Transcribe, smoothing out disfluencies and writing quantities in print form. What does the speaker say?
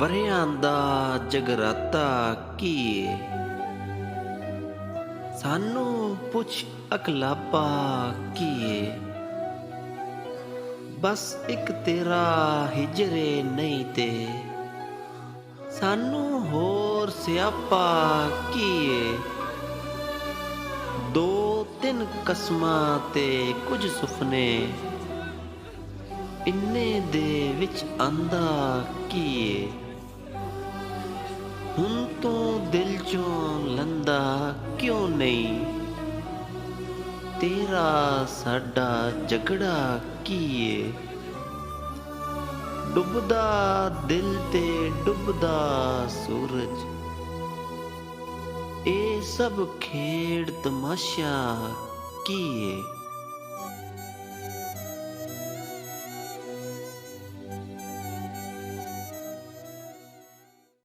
ਵਰ੍ਹਿਆਂ ਦਾ ਜਗਰਾਤਾ ਕੀ ਏ, ਸਾਨੂੰ ਪੁੱਛ ਅਕਲਾਪਾ ਕੀ ਏ। ਬਸ ਇੱਕ ਤੇਰਾ ਹਿਜਰੇ ਨਹੀਂ ਤੇ ਸਾਨੂੰ ਹੋਰ ਸਿਆਪਾ ਕੀ ਏ। ਦੋ ਤਿੰਨ ਕਸਮਾਂ ਤੇ ਕੁਝ ਸੁਪਨੇ, ਇੰਨੇ ਦੇ ਵਿੱਚ ਆਂਦਾ ਕੀ ਏ। ਹੁਣ ਤੂੰ ਦਿਲ ਚੋਂ ਲੰਦਾ ਕਿਉਂ ਨਹੀਂ, ਤੇਰਾ ਸਾਡਾ ਝਗੜਾ ਕੀ ਏ। ਡੁੱਬਦਾ ਦਿਲ ਤੇ ਡੁੱਬਦਾ ਸੂਰਜ, ਇਹ ਸਭ ਖੇਡ ਤਮਾਸ਼ਾ ਕੀ ਏ।